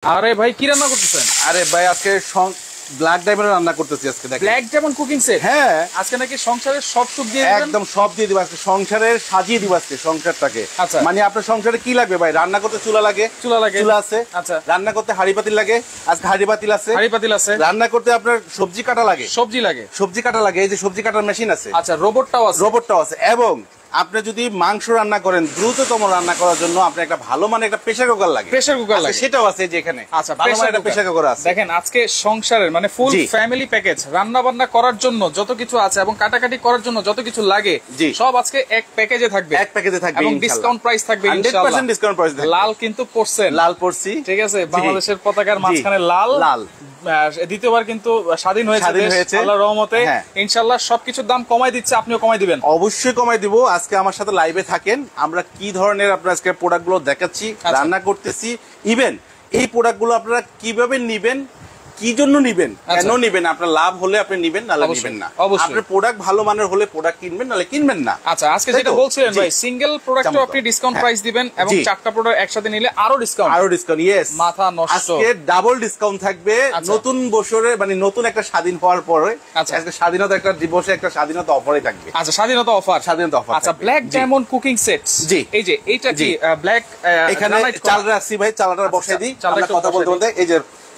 আরে ভাই কি রান্না করতেছেন? আরে ভাই আজকে ব্ল্যাক ডায়মন্ড রান্না করতেছি আজকে। দেখেন ব্ল্যাক ডায়মন্ড কুকিং সেট। হ্যাঁ, আজকে নাকি সংসারের সব সুখ দিয়ে দিবেন? একদম সব দিয়ে দিব আজকে, সংসারের সাজিয়ে দিব আজকে সংসারটাকে। আচ্ছা, মানে আপনার সংসারে কি লাগবে ভাই? রান্না করতে চুলা লাগে, চুলা আছে। আচ্ছা, রান্না করতে হাঁড়ি পাতিল লাগে, আজকে হাঁড়ি পাতিল আছে। রান্না করতে আপনার সবজি কাটা লাগে, সবজি কাটা লাগে। এই যে সবজি কাটার মেশিন আছে। আচ্ছা, রোবটটাও আছে। এবং আপনি যদি মাংস রান্না করেন দ্রুততম রান্না করার জন্য আপনি একটা ভালো মানে একটা প্রেসার কুকার লাগে, সেটাও আছে যে এখানে। আচ্ছা, ভালো মানে একটা প্রেসার কুকার আছে। দেখেন আজকে সংসারের মানে ফুল ফ্যামিলি প্যাকেজ, রান্না বান্না করার জন্য যত কিছু আছে এবং কাটাকাটি করার জন্য যত কিছু লাগে সব আজকে এক প্যাকেজে থাকবে, এবং ডিসকাউন্ট প্রাইস থাকবে ইনশাআল্লাহ। 100% ডিসকাউন্ট প্রাইস থাকবে। লাল কিন্তু পরছেন, লাল পরছি, ঠিক আছে, বাংলাদেশের পতাকার মাঝখানে লাল। দ্বিতীয়বার কিন্তু স্বাধীন হয়েছে আল্লাহর রহমতে। ইনশাআল্লাহ সবকিছুর দাম কমাই দিচ্ছে, আপনিও কমাই দিবেন। অবশ্যই কমাই দিব। আজকে আমার সাথে লাইভে থাকেন, আমরা কি ধরনের আপনার আজকে প্রোডাক্ট গুলো দেখাচ্ছি, রান্না করতেছি। ইভেন এই প্রোডাক্ট গুলো আপনারা কিভাবে নিবেন, কি জন্য নিবেন, কেন নিবেন, আপনার লাভ হলে আপনি নিবেন, নালে নিবেন না। আপনার প্রোডাক্ট ভালো মানের হলে প্রোডাক্ট কিনবেন, নালে কিনবেন না। আচ্ছা, আজকে যেটা বলছিলেন ভাই, সিঙ্গেল প্রোডাক্টও আপনি ডিসকাউন্ট প্রাইস দিবেন, এবং চারটা প্রোডাক্ট একসাথে নিলে আরো ডিসকাউন্ট। ইয়েস, মাথা নষ্ট। আজকে ডাবল ডিসকাউন্ট থাকবে নতুন বছরে, মানে নতুন একটা স্বাধীন হওয়ার পরে। আজকে স্বাধীনতা একটা দিবসে একটা স্বাধীনতা অফারই থাকবে। আচ্ছা, স্বাধীনতা অফার। আচ্ছা, ব্ল্যাক ডায়মন্ড কুকিং সেট। জি, এই যে এইটা কি ব্ল্যাক, এখানে চাল রাখছি ভাই, চালটা বসাই দিই। আমরা কথা বলতে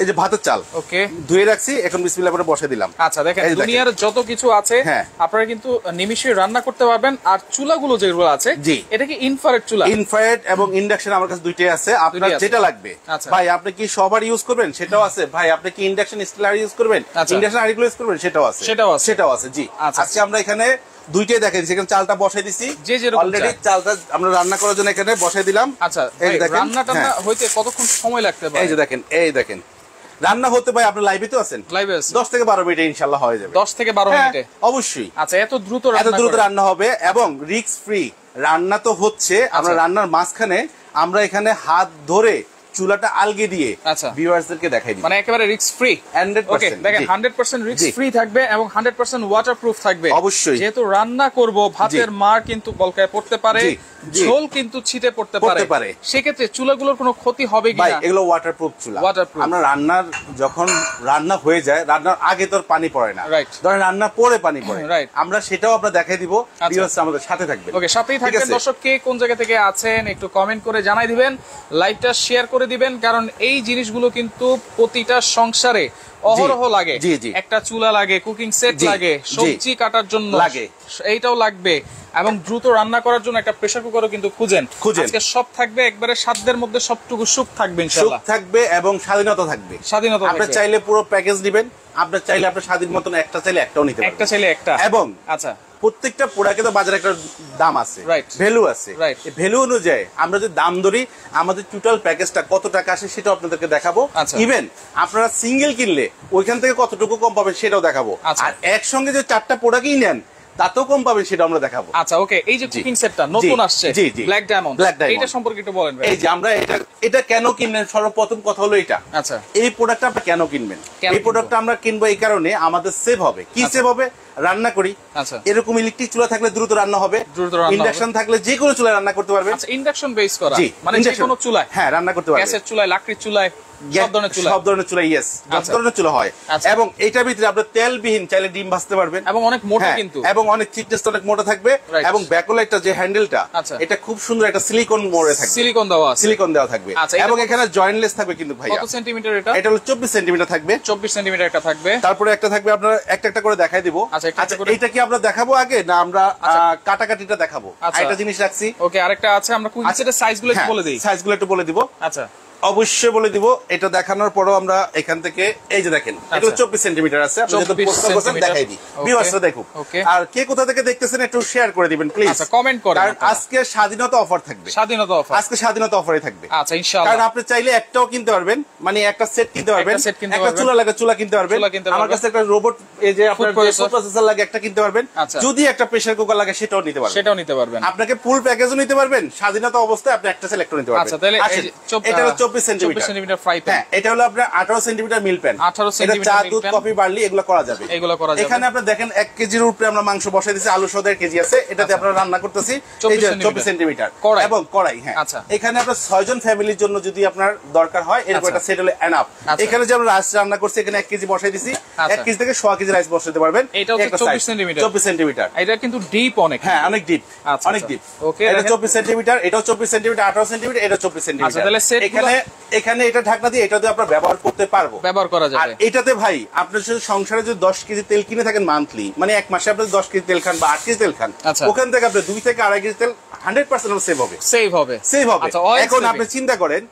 এই যে ভাতের চাল ওকে ধুয়ে রাখছি, এখন বিসমিল্লাহ করে বসে দিলাম। আচ্ছা, দেখেন দুনিয়ার যত কিছু আছে আপনারা কিন্তু নিমিষে রান্না করতে পারবেন। আর চুলাগুলো যেগুলো আছে, এটা কি ইনফ্রারেড চুলা? ইনফ্রারেড এবং ইন্ডাকশন আমার কাছে দুইটাই আছে। আপনার যেটা লাগবে ভাই, আপনি কি সবার ইউজ করবেন সেটাও আছে। ভাই আপনি কি ইন্ডাকশন স্টিলার ইউজ করবেন, ইন্ডাকশন আরিগুলো ইউজ করবেন, সেটাও আছে। জি, আজকে আমরা এখানে দুইটাই দেখেন, সেখানে চালটা বসাই দিছি, অলরেডি চালটা আমরা রান্না করার জন্য এখানে বসাই দিলাম। আচ্ছা, রান্নাটা হইতে কতক্ষণ সময় লাগতে পারে? এই দেখেন রান্না হতে ভাই, আপনি লাইভে তো আছেন, 10 থেকে 12 মিনিটে ইনশাআল্লাহ হয়ে যাবে। 10 থেকে 12 মিনিটে অবশ্যই। আচ্ছা, এত দ্রুত রান্না হবে এবং রিস্ক ফ্রি রান্না তো হচ্ছে। আমরা রান্নার মাঝখানে আমরা এখানে হাত ধরে চুলাটা আলগে দিয়ে ভিউয়ার্সদেরকে দেখাই দিই, মানে একেবারে রিস্ক ফ্রি 100%। দেখেন 100% রিস্ক ফ্রি থাকবে এবং 100% ওয়াটারপ্রুফ থাকবে। অবশ্যই, যেহেতু রান্না করব, ভাতের মার কিন্তু বলকায় পড়তে পারে, ঝোল কিন্তু ছিটে পড়তে পারে, সেক্ষেত্রে চুলাগুলোর কোনো ক্ষতি হবে কিনা? ভাই এগুলো ওয়াটারপ্রুফ চুলা। আমরা রান্নার যখন রান্না হয়ে যায়, রান্নার আগে তো পানি পড়ে না, ধরেন রান্নার পরে পানি পড়ে, আমরা সেটাও আমরা দেখাই দিব। ভিউয়ার্স আমাদের সাথে থাকবেন। ওকে, সাথেই থাকবেন। দর্শক কে কোন জায়গা থেকে আছেন একটু কমেন্ট করে জানাই দিবেন, লাইভটা শেয়ার করে দিবেন, কারণ এই জিনিসগুলো কিন্তু প্রতিটা সংসারে অহরহ লাগে। একটা চুলা লাগে, কুকিং সেট লাগে, সবজি কাটার জন্য লাগে, এইটাও লাগবে, এবং দ্রুত রান্না করার জন্য একটা প্রেসার কুকারও কিন্তু খুঁজেন। আজকে সব থাকবে একবারে সাধ্যের মধ্যে, সবটুকু সুখ থাকবে ইনশাআল্লাহ, সুখ থাকবে এবং স্বাধীনতা থাকবে। আপনি চাইলে পুরো প্যাকেজ দিবেন, আপনি চাইলে আপনার স্বাধীন মতন একটা চাইলে একটাও নিতে পারবেন, একটা চাইলে একটা। এবং আচ্ছা, প্রত্যেকটা প্রোডাক্টে তো বাজারে একটা দাম আছে, ভ্যালু আছে। এই ভ্যালু অনুযায়ী আমরা যদি দাম ধরি, আমাদের টোটাল প্যাকেজটা কত টাকা আসে সেটাও আপনাদেরকে দেখাবো। ইভেন আপনারা সিঙ্গেল কিনলে ওইখান থেকে কতটুকু কম পাবেন সেটাও দেখাবো। আর একসঙ্গে যে 4টা প্রোডাক্টই নেন তাতেও কম পাবেন সেটা আমরা দেখাবো। আচ্ছা, ওকে, এই যে কুকিং সেটটা নতুন আসছে ব্ল্যাক ডায়মন্ড, এটা সম্পর্কে একটু বলেন ভাই। এই যে আমরা এটা কেন কিনবেন, সর্বপ্রথম কথা হলো এটা। আচ্ছা, এই প্রোডাক্টটা আপনি কেন কিনবেন? এই প্রোডাক্টটা আমরা কিনবো এই কারণে, আমাদের সেভ হবে। কি সেভ হবে? রান্না করি, এরকম ইলেকট্রিক চুলা থাকলে দ্রুত রান্না হবে, ইন্ডাকশন থাকলে যে কোনো চুলায় রান্না করতে পারবে। আচ্ছা, ইন্ডাকশন বেস করা মানে যে কোনো চুলায় রান্না করতে পারবে, গ্যাসের চুলায়, লাকড়ির চুলায়, সব ধরনের চুলা, ইয়েস, সব ধরনের চুলা হয়। এবং এটার ভিতরে আপনি তেলবিহীন চাইলে ডিম ভাজতে পারবেন, এবং অনেক মোটা, কিন্তু এবং অনেক থিকনেস অনেক মোটা থাকবে। এবং ব্যাকলাইটটা যে হ্যান্ডেলটা, এটা খুব সুন্দর একটা সিলিকন মোড়ে থাকবে, সিলিকন দেওয়া থাকবে, এবং এখানে জয়েন্টলেস থাকবে। কিন্তু ভাই কত সেন্টিমিটার এটা? এটা হলো 24 সেন্টিমিটার থাকবে, 24 সেন্টিমিটার একটা থাকবে। তারপরে একটা থাকবে, আপনারা একটা করে দেখাই দিব। আচ্ছা, এটা কি আমরা দেখাবো আগে, না আমরা কাটাকাটিটা দেখাবো? একটা জিনিস রাখছি। ওকে, আরেকটা আছে, আমরা কুইক সেটের সাইজগুলো একটু বলে দিই। সাইজগুলো একটু বলে দিব। আচ্ছা, অবশ্যই বলে দিব। এটা দেখানোর পরও আমরা এখান থেকে এই যে দেখেন, এগুলো 24 সেন্টিমিটার আছে, আপনি যদি পোস্ট করছেন দেখাই দিই, ভিউয়ার্সরা দেখুন। আর কে কোথা থেকে দেখতেছেন একটু শেয়ার করে দিবেন প্লিজ। আচ্ছা, কমেন্ট করেন, কারণ আজকে স্বাধীনতা অফার থাকবে, আজকে স্বাধীনতা অফারই থাকবে। আচ্ছা, ইনশাআল্লাহ, কারণ আপনি চাইলে একটাও কিনতে পারবেন, মানে একটা সেট কিনতে পারবেন, একটা চুলা লাগে চুলা কিনতে পারবেন, আমার কাছে একটা রোবট, এই যে আপনার ফুড প্রসেসর লাগে একটা কিনতে পারবেন, যদি একটা প্রেসার কুকার লাগে সেটাও নিতে পারবেন, আপনাকে ফুল প্যাকেজও নিতে পারবেন। স্বাধীনতা অবস্থায় আপনি একটা সিলেক্ট নিতে পারবেন। আচ্ছা, তাহলে এটা হলো 24 সেন্টিমিটার ফ্রাই প্যান। হ্যাঁ, এটা হলো আপনার 18 সেন্টিমিটার মিল প্যান। 18 সেন্টিমিটার চা, দুধ, কফি, বার্লি এগুলো করা যাবে। এখানে আপনি দেখেন 1 কেজির উপরে আমরা মাংস বসাই দিয়েছি, আলু সহ 1 কেজি আছে, এটাতে আমরা রান্না করতেছি। এই যে 24 সেন্টিমিটার এবং কড়াই। হ্যাঁ, এখানে আপনার 6 জন ফ্যামিলির জন্য যদি আপনার দরকার হয় এরকম একটা সেট হলে এনাফ। এখানে যে আমরা রাইস রান্না করছি, এখানে 1 কেজি বসাই দিছি, 1 কেজি থেকে 100 কেজি রাইস বসাতে পারবেন। এটা হচ্ছে 24 সেন্টিমিটার। 24 সেন্টিমিটার। এটা কিন্তু ডিপ অনেক। হ্যাঁ, অনেক ডিপ, অনেক ডিপ। ওকে, এটা 24 সেন্টিমিটার, এটাও 24 সেন্টিমিটার, 18 সেন্টিমিটার, এটা 24 সেন্টিমিটার। আচ্ছা, তাহলে সেট এখানে এটা ঢাকনা দিয়ে এটা দিয়ে আমরা ব্যবহার করতে পারবো, ব্যবহার করা যাবে। আর এটাতে ভাই আপনার যদি সংসারে যদি 10 কেজি তেল কিনে থাকেন মান্থলি, মানে এক মাসে আপনি 10 কেজি তেল খান বা 8 কেজি তেল খান, ওখান থেকে আপনি 2 থেকে 2.5 কেজি তেল 100% সেভ হবে। এখন আপনি চিন্তা করেন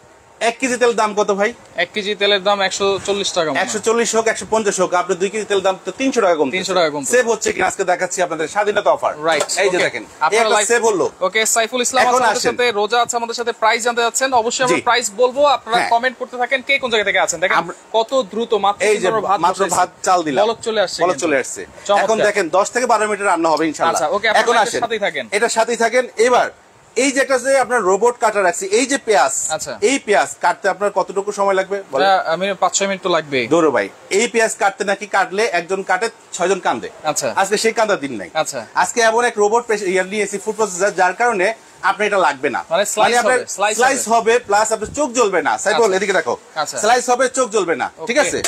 1 কেজি তেল দাম কত ভাই? 1 কেজি তেলের দাম 140 টাকা। 140 হোক 150 হোক, আপনি 2 কেজি তেল দাম তো 300 টাকা কম। 300 টাকা কম সেভ হচ্ছে কি আজকে দেখাচ্ছি আপনাদের স্বাধীনতা অফার। রাইট, এই যে দেখেন এটা সেভ হলো। ওকে, সাইফুল ইসলাম আমাদের সাথে, রোজা আছে আমাদের সাথে, প্রাইস জানতে যাচ্ছেন। অবশ্যই আমরা প্রাইস বলবো, আপনারা কমেন্ট করতে থাকেন কে কোন জায়গা থেকে আছেন। দেখেন কত দ্রুত মাত্র ভাত চাল দিলাম, বলক চলে আসছে। এখন দেখেন 10 থেকে 12 মিনিট রান্না হবে ইনশাআল্লাহ। আচ্ছা, ওকে, আপনারা সাথেই থাকেন, এটার সাথেই থাকেন। এবার এই যেটা যে আপনার রোবট কাটার রাখছি, এই যে পেঁয়াজ, এই পেঁয়াজ কাটতে আপনার কতটুকু সময় লাগবে? আমি 5-6 মিনিট তো লাগবে। ধরো ভাই, এই পেঁয়াজ কাটতে নাকি কাটলে একজন কাটে 6 জন কান্দে। আচ্ছা, আজকে সেই কান্দার দিন নাই। আজকে এমন এক রোবট নিয়েছি ফুড প্রসেসর, যার কারণে আপনার এটা লাগবে না, মানে স্লাইস হবে প্লাস আপনার চোখ জ্বলবে না। সাইবল এদিকে দেখো, স্লাইস হবে, চোখ জ্বলবে না, ঠিক আছে?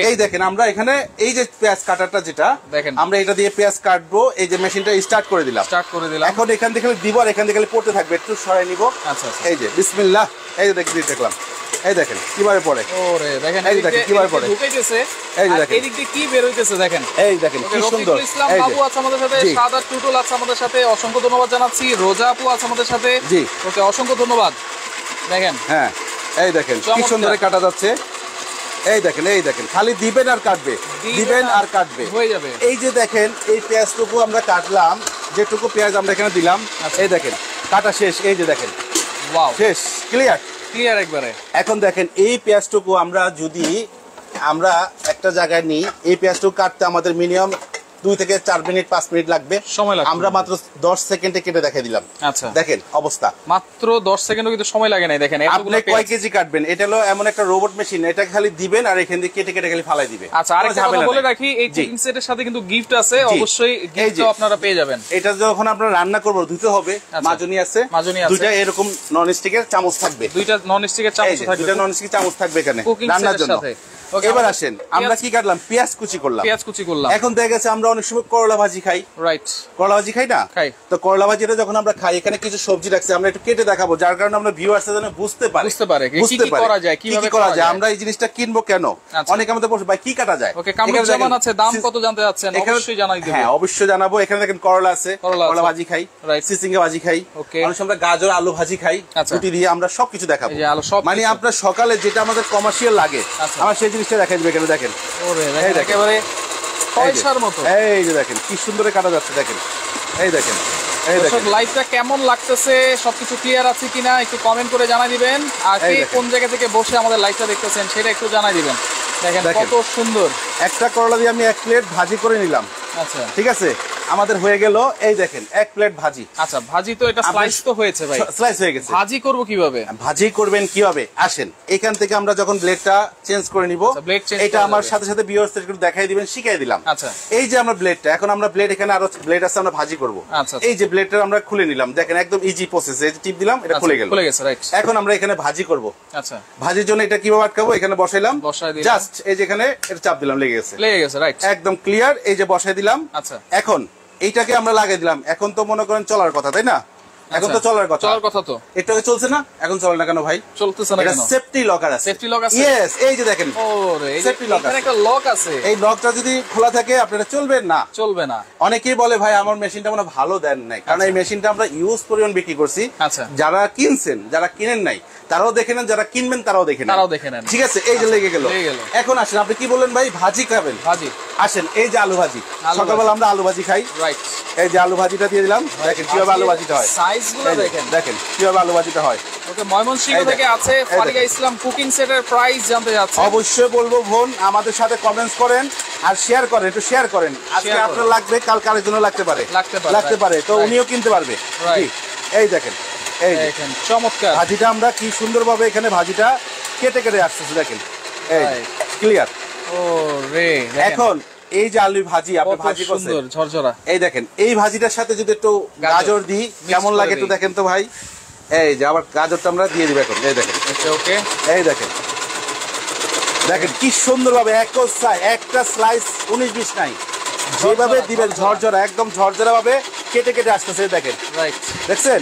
এই দেখেন আমরা এখানে এই যে পেঁয়াজ কাটারটা যেটা দেখেন, আমরা এটা দিয়ে পেঁয়াজ কাটবো। এই যে মেশিনটা স্টার্ট করে দিলাম। এখন এখান থেকে দিব আর এখান থেকে পড়তে থাকবে, একটু সরাই নিব। এই যে বিসমিল্লাহ, এই যে দেখলাম, এই দেখেন কিভাবে পড়ে। ওরে দেখেন, এই দেখেন কিভাবে পড়ে, ঢুকাইতেছে। এই যে দেখেন এদিক দিয়ে কি বের হইতেছে, দেখেন এই দেখেন কি সুন্দর। ইসলাম বাবু আছে আমাদের সাথে, সাদা টুটুল আছে আমাদের সাথে, অসংখ্য ধন্যবাদ জানাচ্ছি। রোজা আপু আছে আমাদের সাথে, জি ওকে, অসংখ্য ধন্যবাদ। দেখেন, হ্যাঁ এই দেখেন কি সুন্দর কাটা যাচ্ছে। এই দেখেন, এই দেখেন খালি দিবেন আর কাটবে, দিবেন আর কাটবে, হয়ে যাবে। এই যে দেখেন এই পেঁয়াজটুকু আমরা কাটলাম, যেটুকু পেঁয়াজ আমরা এখানে দিলাম, এই দেখেন কাটা শেষ। এই যে দেখেন, ওয়াও, শেষ, ক্লিয়ার একবারে। এখন দেখেন এই পেঁয়াজটুকু আমরা যদি আমরা একটা জায়গায় নিই, এই পেঁয়াজটুকু কাটতে আমাদের মিনিমাম 2 থেকে 4 মিনিট 5 মিনিট লাগবে সময় লাগবে। আমরা মাত্র 10 সেকেন্ডে কেটে দেখাই দিলাম। আচ্ছা, দেখেন অবস্থা, মাত্র 10 সেকেন্ডও কিন্তু সময় লাগে না। দেখেন আপনি কয় কেজি কাটবেন, এটা হলো এমন একটা রোবট মেশিন, এটা খালি দিবেন আর এখান থেকে কেটে কেটে খালি ফালাই দিবে। আচ্ছা, আরেকটা কথা বলে রাখি, এই কুকিং সেটের সাথে কিন্তু গিফট আছে, অবশ্যই গিফটও আপনারা পেয়ে যাবেন। এটা যখন আপনারা রান্না করব ধুতে হবে, মাজনি আছে, দুইটা এরকম নন স্টিকের চামচ থাকবে, দুইটা নন স্টিকের চামচ থাকবে, দুইটা নন স্টিকের চামচ থাকবে এখানে রান্নার জন্য। এবার আসেন আমরা কি কাটলাম, পেঁয়াজ কুচি করলাম। এখন দেখা গেছে আমরা অনেক সময় করলা ভাজি খাই, রাইট? করলা ভাজি খাই না, তো করলা ভাজিটা যখন আমরা খাই, এখানে কিছু সবজি রাখছি, আমরা একটু কেটে দেখাবো, যার কারণে আমরা ভিউয়ার্স যেন বুঝতে পারে কি করা যায়, কিভাবে করা যায়, আমরা এই জিনিসটা কিনবো কেন। অনেকে আমাদের বলছে ভাই কি কাটা যায়, ওকে, কামরুজ্জামান আছে, দাম কত জানতে যাচ্ছেন, অবশ্যই জানাই দেব। হ্যাঁ, অবশ্যই জানাবো। এখানে দেখেন করলা আছে, করলা ভাজি খাই, সিসিঙ্গা ভাজি খাই, অনেক সময় আমরা গাজর আলু ভাজি খাই, রুটি দিয়ে আমরা সবকিছু দেখাবো। মানে আপনার সকালে যেটা আমাদের কমার্শিয়াল লাগে, আমরা সেই জিনিসটা দেখাই দেবো। এখানে দেখেন, একেবারে পয়সার মতো। এই যে দেখেন কি সুন্দর কাটা যাচ্ছে, দেখেন এই দেখেন। লাইভটা কেমন লাগতেছে, সবকিছু ক্লিয়ার আছে কিনা একটু কমেন্ট করে জানাই দিবেন। আর কে কোন জায়গা থেকে বসে আমাদের লাইভটা দেখতেছেন সেটা একটু জানাই দিবেন। দেখেন কত সুন্দর। একটা করলা দিয়ে আমি 1 প্লেট ভাজি করে নিলাম। আচ্ছা, ঠিক আছে, আমাদের হয়ে গেল। এই দেখেন 1 প্লেট ভাজি। আচ্ছা, ভাজি তো এটা স্লাইস তো হয়েছে ভাই, স্লাইস হয়ে গেছে। ভাজি করব কিভাবে, ভাজি করবেন কিভাবে, আসেন এখান থেকে আমরা যখন ব্লেডটা চেঞ্জ করে নিব, এটা আমার সাথে সাথে ভিউয়ার্সদের একটু দেখাই দিবেন, শিখাই দিলাম। আচ্ছা, এই যে আমরা ব্লেডটা, এখন আমরা ব্লেড, এখানে আরো ব্লেড আছে, আমরা ভাজি করব। এই যে ব্লেডটা আমরা খুলে নিলাম, দেখেন একদম ইজি প্রসেস, এই যে টিপ দিলাম, এটা খুলে গেল, খুলে গেছে, রাইট? এখন আমরা এখানে ভাজি করব। আচ্ছা, ভাজির জন্য এটা কিভাবে আটকাবো, এখানে বসাইলাম, জাস্ট এই যে এখানে এটা চাপ দিলাম, লেগে গেছে, রাইট? একদম ক্লিয়ার। এই যে বসাই দিলাম। আচ্ছা, এখন এইটাকে আমরা লাগিয়ে দিলাম। এখন তো মনে করেন চলার কথা, তাই না? এখন তো চলার কথা তো, এটা চলছে না, এখন চলে না কেন ভাই? চলতেছে না কেন? সেফটি লকার আছে, সেফটি লক আছে। ইয়েস, এই যে দেখেন, ওরে সেফটি লক আছে, একটা লক আছে। এই লকটা যদি খোলা থাকে আপনারা চলবে না। অনেকেই বলে ভাই আমার মেশিনটা মনে ভালো দেন নাই, কারণ এই মেশিনটা আমরা ইউজ পরিমাণ বিক্রি করছি। আচ্ছা, যারা কিনছেন, যারা কিনেন নাই তারাও দেখে নেন, যারা কিনবেন তারাও দেখে নেন, ঠিক আছে? এই যে লেগে গেল। এখন আসেন, আপনি কি বললেন ভাই ভাজি খাবেন? ভাজি, আসেন এই যে আলু ভাজি, সকালবেলা আমরা আলু ভাজি খাই, রাইট? এই যে আলু ভাজিটা দিয়ে দিলাম, দেখেন কিভাবে আলু ভাজিটা হয়, সাইজগুলো দেখেন কিভাবে আলু ভাজিটা হয়। ওকে, ময়মনসিংহ থেকে আছে ফারিয়া ইসলাম, কুকিং সেটের প্রাইস জানতে যাচ্ছে। অবশ্যই বলবো বোন, আমাদের সাথে কমেন্টস করেন আর শেয়ার করেন, একটু শেয়ার করেন। আজকে আপনার লাগবে, কাল কারের জন্য লাগতে পারে, তো উনিও কিনতে পারবে। এই দেখেন, এই দেখেন চমৎকার ভাজিটা, আমরা কি সুন্দরভাবে এখানে ভাজিটা কেটে কেটে আসতেছে দেখেন, এই ক্লিয়ার। ও রে, এখন এই যে আলু ভাজি আপনি ভাজি করছেন সুন্দর ঝরঝরা, এই দেখেন এই ভাজিটার সাথে যদি একটু গাজর দিই কেমন লাগে একটু দেখেন তো ভাই। এই যে আবার গাজরটা আমরা দিয়ে দিব এখন, এই দেখেন। ওকে, এই দেখেন দেখেন কি সুন্দর ভাবে একটা স্লাইস 19-20 নাই, যেভাবে দিবেন ঝরঝরা একদম ঝরঝরা ভাবে কেটে কেটে আসতেছে দেখেন। রাইট, দেখছেন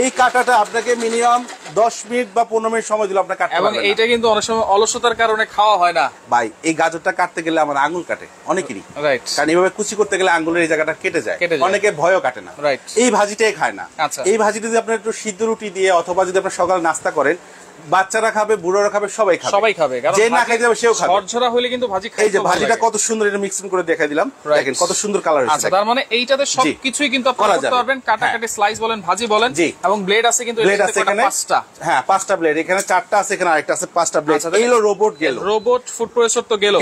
এই কাটাটা আপনাকে মিনিমাম 10 মিনিট বা 15 মিনিট সময় দিলে আপনার কাটতে এবং এইটা কিন্তু অনেক সময় অলসতার কারণে খাওয়া হয় না ভাই। এই গাজরটা কাটতে গেলে আমার আঙুল কাটে অনেকেরই, রাইট, কারণ এইভাবে কুচি করতে গেলে আঙুলের এই জায়গাটা কেটে যায়, অনেকে ভয়ও কাটে না, রাইট। এই ভাজিটাই খায় না। এই ভাজিটা যদি আপনার একটু সিদ্ধ রুটি দিয়ে অথবা যদি আপনার সকালে নাস্তা করেন, বাচ্চারা খাবে, বুড়োরা খাবে, সবাই খাবে, কারণ যে না খাইতে যাবে সেও খাবে। ঝরঝরা হলে কিন্তু ভাজি খাইতে, এই যে ভাজিটা কত সুন্দর এটা মিক্সিং করে দেখাই দিলাম, দেখেন কত সুন্দর কালার হয়েছে। আচ্ছা, তার মানে এইটাতে সবকিছুই কিন্তু আপনারা করতে পারবেন, কাটাকাটি স্লাইস বলেন, ভাজি বলেন, এবং ব্লেড আছে কিন্তু ব্লেড আছে এখানে 5টা। হ্যাঁ 5টা ব্লেড, এখানে 4টা আছে, এখানে আরেকটা আছে, 5টা ব্লেড। এইলো রোবট গেল, রোবট ফুড প্রসেসর তো গেল,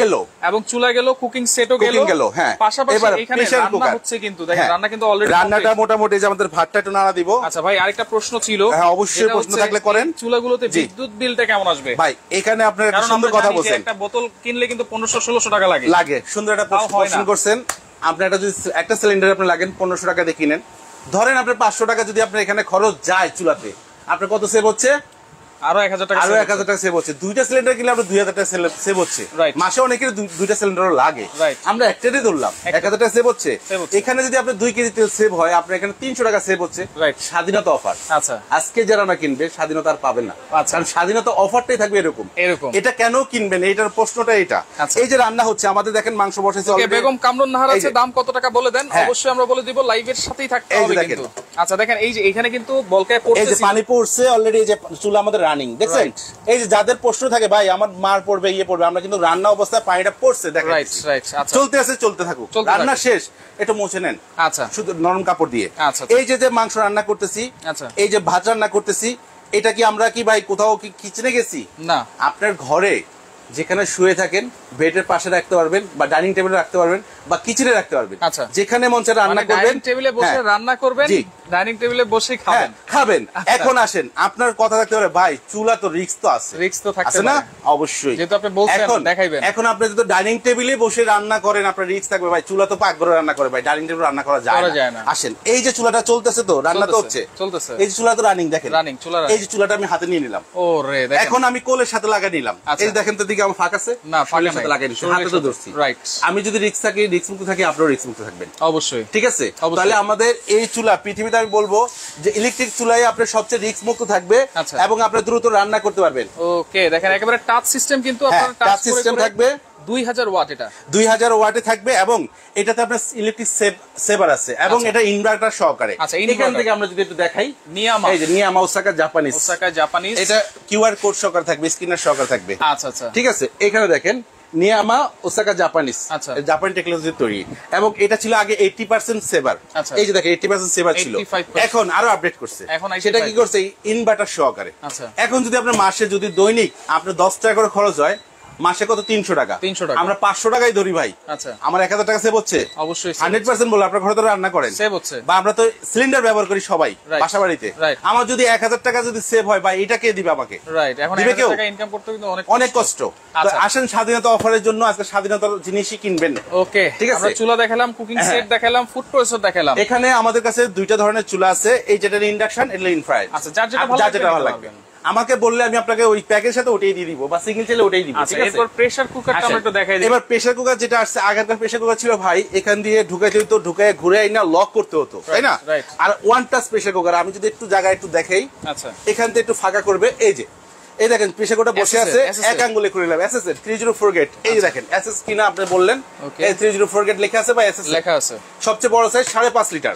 এবং চুলা গেল, কুকিং সেটও গেল। হ্যাঁ, পাশাপাশি এখানে রান্না হচ্ছে কিন্তু দেখেন, রান্না কিন্তু অলরেডি রান্নাটা মোটামুটি যে আমাদের ভাতটা একটু নাড়া দিব। আচ্ছা ভাই, আরেকটা প্রশ্ন ছিল। হ্যাঁ অবশ্যই, প্রশ্ন থাকলে করেন। চুলাগুলোতে বিদ্যুৎ বিলটা কেমন আসবে ভাই? এখানে আপনার একটা সুন্দর কথা বলছেন, একটা বোতল কিনলে কিন্তু 1500-1600 টাকা লাগে। সুন্দর একটা প্রশ্ন করছেন আপনি। একটা সিলিন্ডার আপনি লাগেন 1500 টাকা দিয়ে কিনেন, ধরেন আপনার 500 টাকা যদি আপনার এখানে খরচ যায় চুলাতে, আপনার কত সেভ হচ্ছে? আরো 1000 টাকা সেভ হচ্ছে। দুইটা সিলিন্ডার কিনলে আপনার 2000 টাকা সেভ হচ্ছে। মাসে অনেকের দুইটা সিলিন্ডার লাগে, আমরা একটাই ধরলাম 1000 টাকা সেভ হচ্ছে। এখানে যদি আপনার 2 কেজি তেল সেভ হয়, আপনার এখানে 300 টাকা সেভ হচ্ছে। স্বাধীনতা অফার। আচ্ছা, আজকে যারা না কিনবে স্বাধীনতা আর পাবেন না, কারণ স্বাধীনতা অফারটাই থাকবে এরকম। এটা কেন কিনবেন, এইটার প্রশ্নটা এটা। এই যে রান্না হচ্ছে আমাদের, দেখেন মাংস বসাইছে অলরেডি। বেগম কামরুন নাহার আছে, দাম কত টাকা বলে দেন, অবশ্যই আমরা বলে দিব, লাইভের সাথেই থাকতে হবে কিন্তু। আচ্ছা দেখেন, এই যে এখানে কিন্তু বলকায় পড়ছে, এই যে পানি পড়ছে অলরেডি, এই যে চুলা আমাদের রানিং, দেখছেন? এই যে যাদের প্রশ্ন থাকে ভাই আমার মার পড়বে, ইয়ে পড়বে, আমরা কিন্তু রান্না অবস্থায় পানিটা পড়ছে দেখেন, চলতে আছে, চলতে থাকুক, রান্না শেষ এটা মুছে নেন। আচ্ছা, শুধু নরম কাপড় দিয়ে। এই যে মাংস রান্না করতেছি, এই যে ভাত রান্না করতেছি, এটা কি আমরা কি ভাই কোথাও কি কিচেনে গেছি? না, আপনার ঘরে যেখানে শুয়ে থাকেন বেডের পাশে রাখতে পারবেন, বা ডাইনিং টেবিলে রাখতে পারবেন, বা কিচেনে রাখতে পারবেন। আচ্ছা, যেখানে মন চায় রান্না করবেন, ডাইনিং টেবিলে বসে রান্না করবেন, ডাইনিং টেবিলে বসে খাবেন। এখন আসেন, আপনার কথা থাকতে পারে ভাই চুলা তো রিস্ক তো আছে, রিস্ক তো থাকছে না? অবশ্যই, যেহেতু আপনি বলছেন দেখাইবেন। এখন আপনি যদি ডাইনিং টেবিলে বসে রান্না করেন, আপনার রিস্ক থাকবে ভাই। চুলা তো পাকঘরে রান্না করে ভাই, ডাইনিং টেবিলে রান্না করা যায় না। আসেন, এই যে চুলাটা চলতেছে, তো রান্না তো হচ্ছে, এই যে চুলা তো রানিং, দেখেন রানিং চুলা। এই যে চুলাটা আমি হাতে নিয়ে নিলাম, এখন আমি কোলের সাথে লাগিয়ে নিলাম। এই দেখেন তো দিকে আমার ফাঁক আছে না, ফাঁকের সাথে লাগিয়ে নিচ্ছি, হাতে তো ধরছি। রাইট, আমি যদি রিস্ক থাকি, রিস্ক মুক্ত থাকি, আপনারও রিস্ক মুক্ত থাকবেন অবশ্যই, ঠিক আছে? তাহলে আমাদের এই চুলা পৃথিবীতে আমি বলবো যে ইলেকট্রিক চুলায় আপনার সবচেয়ে রিস্ক মুক্ত থাকবে, এবং আপনি দ্রুত রান্না করতে পারবেন। ওকে, দেখেন একেবারে টাচ সিস্টেম, কিন্তু আপনার টাচ সিস্টেম থাকবে, 2000 ওয়াট, এটা 2000 ওয়াটে থাকবে, এবং এটাতে আপনার ইলেকট্রিক সেভার আছে, এবং এটা ইনভার্টার সহকারে। এখান থেকে আমরা যদি একটু দেখাই, নিয়ামা, এই যে নিয়ামা ওসাকা জাপানিজ, এটা কিউআর কোড সহকারে থাকবে, স্ক্যানার সহকারে থাকবে। আচ্ছা আচ্ছা, ঠিক আছে। এখানে দেখেন নিয়ামা ওসাকা জাপানিজ, জাপানি টেকনোলজি তৈরি, এবং এটা ছিল আগে 80% সেভার। এই যে দেখেন 80% সেভার ছিল, এখন আরো আপডেট করছে, সেটা কি করছে ইনভার্টার সহকারে। এখন যদি আপনার মাসে যদি দৈনিক আপনার 10 টাকা করে খরচ হয়, মাসে কত? 300 টাকা। আমরা 500 টাকাই ধরি ভাই, আমার 1000 টাকা সেভ হচ্ছে অবশ্যই, 100% বলে আপনার ঘরে তো রান্না করেন, সেভ হচ্ছে, বা আমরা তো সিলিন্ডার ব্যবহার করি সবাই বাসা বাড়িতে। আমার যদি 1000 টাকা যদি সেভ হয় ভাই, এটা কে দিবে আমাকে? রাইট, এখন 1000 টাকা ইনকাম করতে কিন্তু অনেক কষ্ট। আসেন স্বাধীনতা অফারের জন্য আজকে স্বাধীনতার জিনিসই কিনবেন। ওকে, ঠিক আছে। আমরা চুলা দেখালাম, কুকিং সেট দেখালাম, ফুড প্রসেসর দেখালাম। এখানে আমাদের কাছে দুইটা ধরনের চুলা আছে, এই যেটা ইন্ডাকশন, এটা ইনফ্রারেড। আচ্ছা, যার যেটা ভালো লাগবে আমাকে বললে আমি আপনাকে ওই প্যাকের সাথে ওটাই দিয়ে দিব, বা সিঙ্গেল চাইলে ওটাই দিব। ঠিক আছে, এরপর প্রেসার কুকারটা আমরা একটু দেখাই দিই। এবার প্রেসার কুকার যেটা আসছে, আগেরকার প্রেসার কুকার ছিল ভাই এখান দিয়ে ঢুকাইতে হতো, ঢুকায় ঘুরে আইনা লক করতে হতো, তাই না? আর ওয়ান টাচ প্রেসার কুকার, আমি যদি একটু জায়গা একটু দেখাই, আচ্ছা, এখান থেকে একটু ফাঁকা করবে, এই যে এই দেখেন প্রেসার কুকারটা বসে আছে, এক আঙ্গুলে করে নিলাম, এসএস 304 গেট। এই দেখেন এসএস কিনা আপনি বললেন, এই 304 গেট লেখা আছে বা এসএস লেখা আছে। সবচেয়ে বড় সাইজ 5.5 লিটার,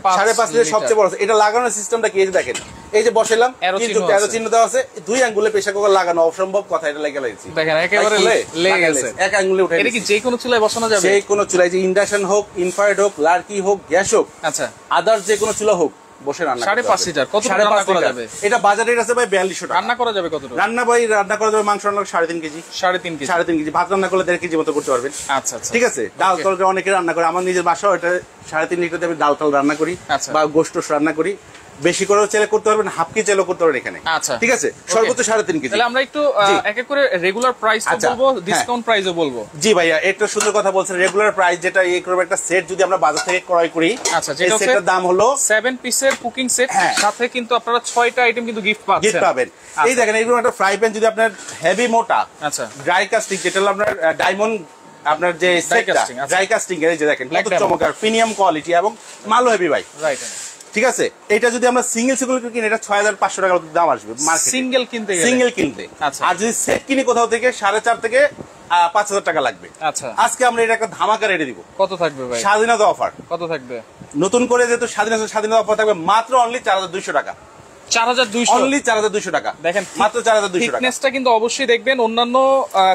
5.5 লিটার সবচেয়ে বড়। এটা লাগানোর সিস্টেমটা কি? এই যে দেখেন, এই যে বসাইলাম, কিন্তু এরো চিহ্ন দেওয়া আছে, দুই আঙ্গুলে প্রেসার কুকার লাগানো অসম্ভব কথা, এটা লেগে লাগছে, দেখেন একেবারে লেগে গেছে, এক আঙ্গুলে উঠে। এটা কি যে কোনো চুলায় বসানো যাবে? যে কোনো চুলায়, যে ইন্ডাকশন হোক, ইনফ্রারেড হোক, লার্কি হোক, গ্যাস হোক, আচ্ছা, আদার্স যে কোনো চুলা হোক, বসে রান্না 5.5 লিটার। কত রান্না করা যাবে? এটা বাজারে আছে ভাই 4200 টাকা। রান্না করা যাবে কত? রান্না করা যাবে মাংস রান্না 3.5 কেজি, 3.5 কেজি। ভাত রান্না করলে 1.5 কেজি মতো করতে পারবেন। আচ্ছা আচ্ছা, ঠিক আছে। ডাল তরকারি অনেকে রান্না করে, আমার নিজের বাসাও এটা 3.5 লিটার দিয়ে আমি ডাল টাল রান্না করি, বা গোশত রান্না করি। বেশি করেও চাইলে করতে পারবেন, হাফ কেজি চাইলেও করতে পারবেন এখানে। আচ্ছা, ঠিক আছে, সর্বোচ্চ 3.5 কেজি। তাহলে আমরা একটু এক এক করে রেগুলার প্রাইস বলবো, ডিসকাউন্ট প্রাইসও বলবো। জি ভাইয়া, এটা সুন্দর কথা বলছেন। রেগুলার প্রাইস যেটা এরকম একটা সেট যদি আমরা বাজার থেকে ক্রয় করি, আচ্ছা, যেটা সেটার দাম হলো 7 পিসের কুকিং সেট, সাথে কিন্তু আপনারা 6টা আইটেম কিন্তু গিফট পাবেন। এই দেখেন, এরকম একটা ফ্রাই প্যান যদি আপনার হেভি মোটা, আচ্ছা, ড্রাই কাস্টিং, যেটা হলো আপনার ডায়মন্ড, আপনার যে সেটটা ড্রাই কাস্টিং এর, যে দেখেন কত চমৎকার প্রিমিয়াম কোয়ালিটি এবং মালও হেভি ভাই, রাইট। ঠিক আছে, এটা যদি আমরা সিঙ্গেল কিনে, এটা 6500 টাকার দাম আসবে সিঙ্গেল কিনতে। আর যদি সেট কিনি কোথাও থেকে 4.5 থেকে 5000 টাকা লাগবে। আচ্ছা, আজকে আমরা এটা একটা ধামাকা রেটে দিব। কত থাকবে ভাই? স্বাধীনতা অফার। কত থাকবে? নতুন করে যেহেতু স্বাধীনতা অফার থাকবে মাত্র অনলি 4200 টাকা। 4200 অনলি 4200 টাকা। দেখেন মাত্র 4200 টাকা। থিকনেসটা কিন্তু অবশ্যই দেখবেন অন্যান্য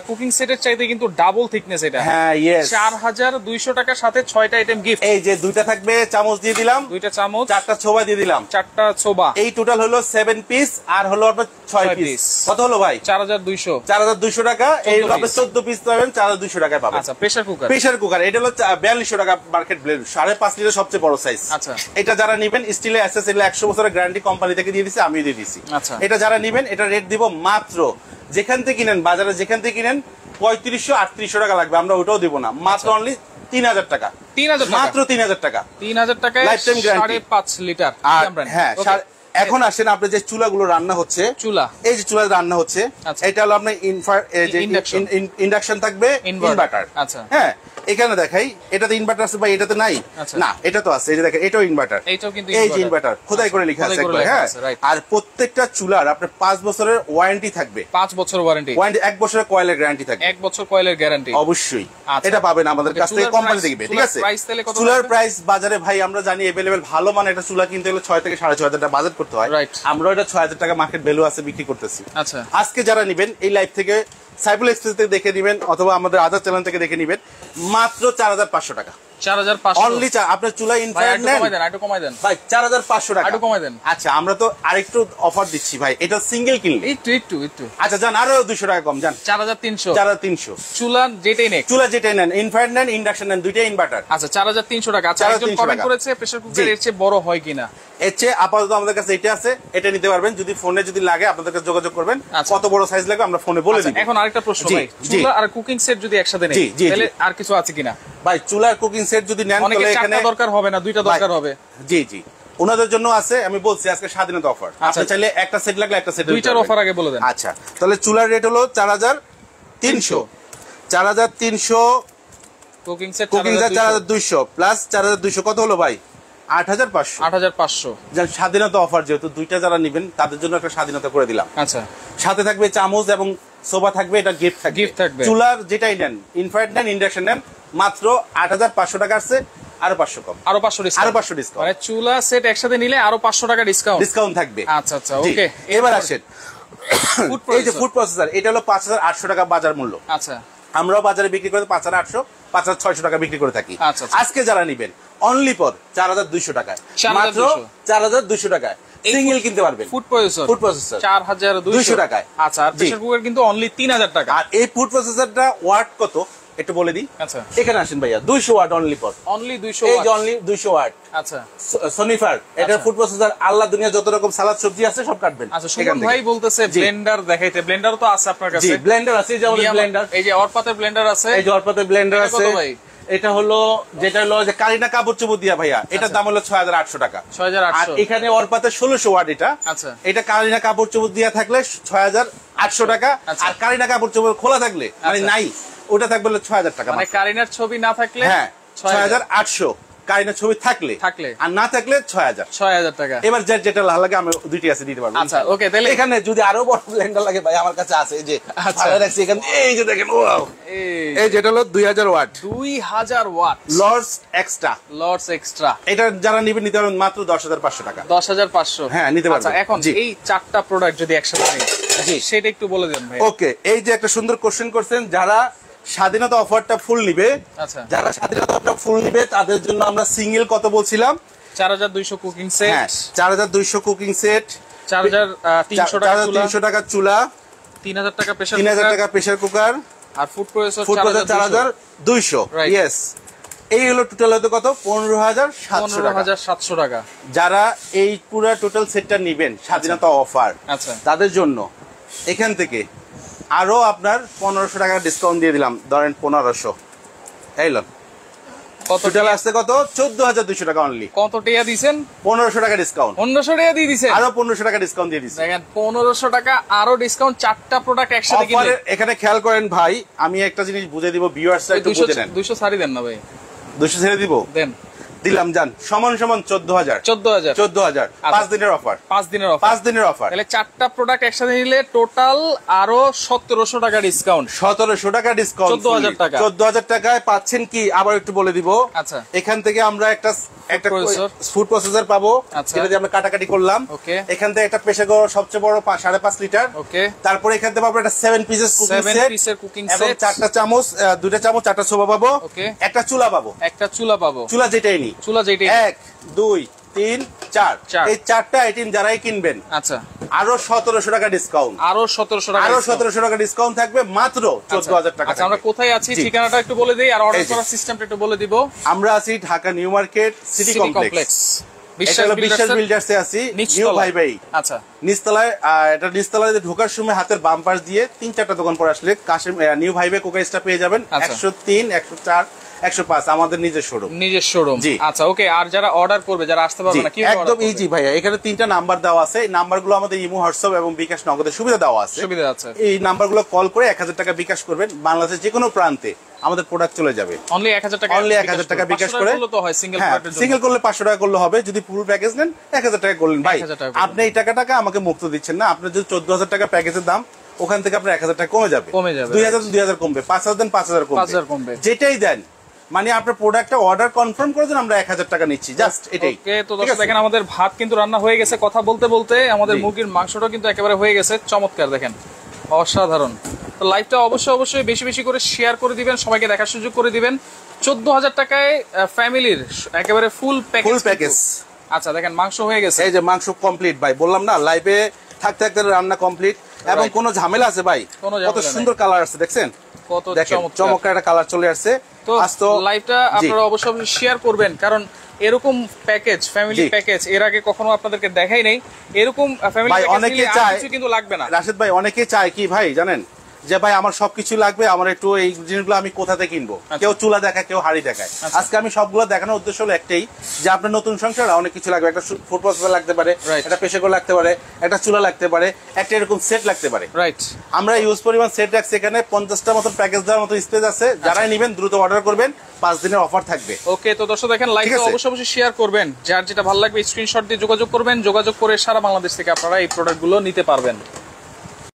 কুকিং সেটের চাইতে কিন্তু ডাবল থিকনেস এটা। হ্যাঁ, यस। 4200 টাকার সাথে 6টা আইটেম গিফট। এই যে দুইটা থাকবে, চামচ দিয়ে দিলাম, 2টা চামচ, 4টা ছোবা দিয়ে দিলাম, 4টা ছোবা। এই টোটাল হলো 7 পিস, আর হলো আপনার 6 পিস। কত হলো ভাই? 4200 টাকা। এই আপনি 14 পিস পাবেন 4200 টাকায় পাবেন। আচ্ছা, প্রেসার কুকার এটা হলো 4200 টাকা মার্কেট ব্লেন্ড, 5.5 লিটার সবচেয়ে বড় সাইজ। আচ্ছা, এটা যারা নেবেন স্টিলের এসএস 100 বছরের গ্যারান্টি কোম্পানি থেকে দিয়ে দিছি, আমি দিয়ে দিছি। আচ্ছা, এটা যারা নেবেন এটা রেট দিব মাত্র, যেখান থেকে কিনেন বাজারে যেখান থেকে কিনেন 3500-3800 টাকা লাগবে, আমরা ওটাও দিব না, মাত্র অনলি 3000 টাকা। মাত্র 3000 টাকা। 3000 টাকায় লাইফ টাইম গ্যারান্টি, 5.5 লিটার। হ্যাঁ, এখন আসেন আপনি যে চুলাগুলো রান্না হচ্ছে, এই যে চুলা রান্না হচ্ছে, এটা হলো আপনার ইন্ডাকশন থাকবে, ইনভার্টার। আচ্ছা, হ্যাঁ, এখানে দেখাই, এটাতে ইনভার্টার আছে ভাই, এটাতে নাই না, এটা তো আছে। এই যে দেখেন, এটাও ইনভার্টার, এই যে ইনভার্টার খোদাই করে লেখা আছে, হ্যাঁ। আর প্রত্যেকটা চুলার আপনার 5 বছরের ওয়ারেন্টি থাকবে। 5 বছর ওয়ারেন্টি, 1 বছরের কয়েলের গ্যারান্টি থাকবে, 1 বছর কয়েলের গ্যারান্টি অবশ্যই। এটা পাবেন আমাদের কাছ থেকে, কোম্পানি থেকে। ঠিক আছে, চুলার প্রাইস বাজারে ভাই আমরা জানি अवेलेबल, ভালো মানে একটা চুলা কিনতে গেলে 6 থেকে 6500 টাকা বাজেট করতে হয়। আমরা এটা 6000 টাকা মার্কেট ভ্যালু আছে বিক্রি করতেছি। আচ্ছা, আজকে যারা নেবেন এই লাইভ থেকে, সাইফুল এক্সপ্রেস থেকে দেখে নেবেন, অথবা আমাদের আদার চ্যানেল থেকে দেখে নেবেন, মাত্র 4500 টাকা। 4500 অনলি। আপনার চুলা ইনফ্রারেড নেন, একটু কমাই দেন ভাই, 4500 টাকা একটু কমাই দেন। আচ্ছা, আমরা তো আরেকটু অফার দিচ্ছি ভাই, এটা সিঙ্গেল কিনলে একটু আচ্ছা জান, আরো 200 টাকা কম, জান 4300। চুলা যেটাই নেন, ইনফ্রারেড নেন, ইন্ডাকশন নেন, দুইটাই ইনভার্টার। আচ্ছা, 4300 টাকা। আচ্ছা, একজন কমেন্ট করেছে প্রেসার কুকার এর চেয়ে বড় হয় কিনা। এর চেয়ে আপাতত আমাদের কাছে এটা আছে, এটা নিতে পারবেন। যদি ফোনে যদি লাগে আপনাদের কাছে যোগাযোগ করবেন, কত বড় সাইজ লাগবে আমরা ফোনে বলে দিব। এখন আরেকটা প্রশ্ন ভাই, চুলা আর কুকিং সেট যদি একসাথে নেন তাহলে আর কিছু আছে কিনা ভাই? চুলা আর কুকিং সেট যদি নেন তাহলে এখানে দরকার হবে না, 2টা দরকার হবে। জি, ওনাদের জন্য আছে। আমি বলছি আজকে স্বাধীনতা অফার, আপনি চাইলে একটা সেট লাগলে একটা সেট, 2টার অফার আগে বলে দেন। আচ্ছা, তাহলে চুলার রেট হলো 4300 কুকিং সেট 4200 প্লাস 4200 কত হলো ভাই? 8500। স্বাধীনতা অফার, যেহেতু 2টা যারা নেবেন তাদের জন্য একটা স্বাধীনতা করে দিলাম। আচ্ছা, সাথে থাকবে চামচ এবং সোফা থাকবে, এটা গিফট থাকবে। চুলার যেটাই নেন, ইনফ্রারেড নেন, ইন্ডাকশন নেন, মাত্র 8500 টাকা আসছে, আরো 500 কম, আরো 500 ডিসকাউন্ট। মানে চুলা সেট একসাথে নিলে আরো 500 টাকা ডিসকাউন্ট থাকবে। আচ্ছা, ওকে। এবার আসেন, এই যে ফুড প্রসেসর, এটা হলো 5800 টাকা বাজার মূল্য। আচ্ছা, আমরাও বাজারে বিক্রি করে 5800, 5600 টাকা বিক্রি করে থাকি। আজকে যারা নিবেন অনলি ফর 4200 টাকায়, মাত্র 4200 টাকায় সিঙ্গেল কিনতে পারবেন। ফুড প্রসেসর 4200 টাকায়। আচ্ছা, আর প্রেসার কুকার কিন্তু অনলি 3000 টাকা। আর এই ফুড প্রসেসরটা ওয়াট কত একটু বলে দিই। আচ্ছা, এখানে আসেন ভাইয়া, 200 watt only for, only 200 watt, এই যে অনলি 200 ওয়াট। আচ্ছা, সোনিফার, এটা ফুড প্রসেসর, আল্লাহ দুনিয়া যত রকম সালাদ সবজি আছে সব কাটবেন। আচ্ছা, সুমন ভাই বলতেছে ব্লেন্ডার দেখাইতে, ব্লেন্ডার তো আছে আপনার কাছে? জি, ব্লেন্ডার আছে, এই যে আমাদের ব্লেন্ডার, এই যে অরপাতের ব্লেন্ডার আছে, এই যে অরপাতের ব্লেন্ডার আছে। কত ভাই? এটা হলো যেটা হলো যে কারিনা কাপড় চোপড় দিয়া ভাইয়া, এটার দাম হলো 6800 টাকা। 6800। আর এখানে অরপাতে 1600 ওয়াট এটা। আচ্ছা, এটা কারিনা কাপড় চোপড় দিয়া থাকলে 6800 টাকা। আর কারিনা কাপড় চোপড় খোলা থাকলে মানে নাই, ওটা থাকবে 6000 টাকা। মানে কারিনার ছবি না থাকলে, হ্যাঁ, 6800, কারিনার ছবি থাকলে আর না থাকলে 6000 টাকা। এবার যেটা লাগে আমি দুইটি আছে দিতে পারবো। আচ্ছা, ওকে। তাহলে এখানে যদি আরো বড় ব্লেন্ডার লাগে ভাই, আমার কাছে আছে, এই যে রাখছি এখানে, এই যে দেখেন, ওয়াও, এই যেটা হলো 2000 ওয়াট, 2000 ওয়াট লর্ডস এক্সট্রা। এটা যারা নিবেন নিতে পারবেন মাত্র 10500 টাকা। 10500, হ্যাঁ, নিতে পারবেন। আচ্ছা, এখন এই 4টা প্রোডাক্ট যদি একসাথে নেন, জি, সেটা একটু বলে দেন ভাই। ওকে, এই যে একটা সুন্দর কোশ্চেন করছেন, যারা স্বাধীনতা অফারটা ফুল নিবে, আচ্ছা, যারা স্বাধীনতা অফারটা ফুল নিবে তাদের জন্য আমরা সিঙ্গেল কত বলছিলাম? 4200 কুকিং সেট, 4200 কুকিং সেট, 4300 টাকা চুলা, 3000 টাকা প্রেসার কুকার, আর ফুড প্রসেসর 4200। ইয়েস, এই হলো টোটাল হয়তো কত 15,700 টাকা। যারা এই পুরো টোটাল সেটটা নেবেন স্বাধীনতা অফার, আচ্ছা, তাদের জন্য এখান থেকে আরো আপনার 1500 টাকা ডিসকাউন্ট দিয়ে দিলাম, ধরেন 1500। এইলো টোটাল আসছে কত 14,200 টাকা অনলি। কত টাকা দিবেন? 1500 টাকা ডিসকাউন্ট। 1500 টাকা দিয়ে দিবেন, আরো 1500 টাকা ডিসকাউন্ট দিয়ে দিছি। দেখেন 1500 টাকা আরো ডিসকাউন্ট, 4টা প্রোডাক্ট একসাথে কিনলে। এখানে খেয়াল করেন ভাই, আমি একটা জিনিস বুঝিয়ে দিব, ভিউয়ার্সরা একটু বুঝে নেন। 200 ছাড়ি দেন না ভাই, 200 ছেড়ে দিব, দেন, দিলাম, জান, সমান 14,000 14,000 5 দিনের অফার, 5 দিনের অফার, 5 দিনের অফার। তাহলে 4টা প্রোডাক্ট একসাথে নিলে টোটাল আরো 1700 টাকা ডিসকাউন্ট, 1700 টাকা ডিসকাউন্ট, 14,000 টাকা। 14,000 টাকায় পাচ্ছেন কি আবার একটু বলে দিব। আচ্ছা, এখান থেকে আমরা একটা ফুড প্রসেসর পাবো, যেটা দিয়ে আমরা কাটাকাটি করলাম। এখান থেকে একটা প্রেসার কুকার সবচেয়ে বড় 5.5 লিটার। তারপরে এখান থেকে পাবো একটা 7 পিসের কুকিং সেট এবং 4টা চামচ, 2টা চামচ, 4টা সোফা পাবো, একটা চুলা পাবো, চুলা যেটাই নি, চুলা যেটাই 1 2 3 4, এই 4টা আইটেম যারাই কিনবেন, আচ্ছা, আরো 1700 টাকা ডিসকাউন্ট, আরো 1700 টাকা ডিসকাউন্ট থাকবে মাত্র 14,000 টাকা। আচ্ছা, আমরা কোথায় আছি ঠিকানাটা একটু বলে দেই, আর অর্ডার করার সিস্টেমটা একটু বলে দিব। আমরা আছি Dhaka new market city complex, বিশ্বাস বিল্ডার্সে আছি, নিউ ভাই। আচ্ছা, নিচতলায়, এটা নিচতলায় ঢোকার সময় হাতের বাম পাশ দিয়ে 3-4টা দোকান পর আসলে কাশিম নিউ ভাইবে কোকাইসটা পেয়ে যাবেন। 103 104 105 আমাদের নিজের শোরুম। আচ্ছা, ওকে। আর যারা অর্ডার করবে, যারা আসতে পারবে না, কি একদম ইজি ভাইয়া, এখানে 3টা নাম্বার দেওয়া আছে। এই নাম্বারগুলো আমাদের ইমো, হোয়াটসঅ্যাপ এবং বিকাশ নগদের সুবিধা দেওয়া আছে। এই নাম্বারগুলো কল করে 1000 টাকা বিকাশ করবেন, বাংলাদেশের যে কোনো প্রান্তে আমাদের প্রোডাক্ট চলে যাবে। অনলি 1000 টাকা বিকাশ করে তো হয়, সিঙ্গেল করলে 500 টাকা করলে হবে। যদি ফুল প্যাকেজ নেন 1000 টাকা করলেন। ভাই, আপনি এই টাকা আমাকে মুক্ত দিচ্ছেন না। আপনার যদি 14,000 টাকা প্যাকেজের দাম, ওখান থেকে আপনার 1000 টাকা কমে যাবে, 2000 কমবে, 5000 দেন 5000 কমবে, যেটাই দেন, মানে আপনার প্রোডাক্টটা অর্ডার কনফার্ম করে দেন, আমরা 1000 টাকা নিচ্ছি, জাস্ট এটাই। ওকে, তো দর্শক দেখেন আমাদের ভাত কিন্তু রান্না হয়ে গেছে। কথা বলতে বলতে আমাদের মুরগির মাংসটা কিন্তু একেবারে হয়ে গেছে। চমৎকার, দেখেন, অসাধারণ। তো লাইভটা অবশ্যই বেশি বেশি করে শেয়ার করে দিবেন, সবাইকে দেখার সুযোগ করে দিবেন। 14,000 টাকায় ফ্যামিলির একেবারে ফুল প্যাকেজ। আচ্ছা, দেখেন মাংস হয়ে গেছে, এই যে মাংস কমপ্লিট ভাই, বললাম না লাইভে থাকতে থাকতে রান্না কমপ্লিট, এবং কোনো ঝামেলা আছে ভাই? কত সুন্দর কালার আছে, দেখছেন কত চমৎকার একটা কালার চলে আসছে। তো লাইভটা আপনারা অবশ্যই শেয়ার করবেন, কারণ এরকম প্যাকেজ, ফ্যামিলি প্যাকেজ এর আগে কখনো আপনাদেরকে দেখাই নাই। এরকম ফ্যামিলি প্যাকেজ অনেকে চায়, কিন্তু লাগবে না। রাশেদ ভাই, অনেকে চায় কি ভাই জানেন, যে ভাই আমার সবকিছু লাগবে, আমার একটু এই জিনিসগুলো আমি কোথা থেকে কিনবো? কেউ চুলা দেখায়, কেউ হাড়ি দেখায়। আজকে আমি সবগুলো দেখানোর উদ্দেশ্য হলো একটাই, যে আপনার নতুন সংসার অনেক কিছু লাগবে। একটা ফুড প্রসেসর লাগতে পারে, একটা প্রেসার কুকার লাগতে পারে, একটা চুলা লাগতে পারে, একটা এরকম সেট লাগতে পারে। রাইট, আমরা ইউজ পরিমাণ সেট রাখছি এখানে। 50টা মতো প্যাকেজ দেওয়ার মতো স্পেস আছে। যারাই নেবেন দ্রুত অর্ডার করবেন, 5 দিনের অফার থাকবে। ওকে, তো দর্শক দেখেন লাইভটা অবশ্যই শেয়ার করবেন, যার যেটা ভালো লাগবে স্ক্রিনশট দিয়ে যোগাযোগ করবেন। যোগাযোগ করে সারা বাংলাদেশ থেকে আপনারা এই প্রোডাক্টগুলো নিতে পারবেন।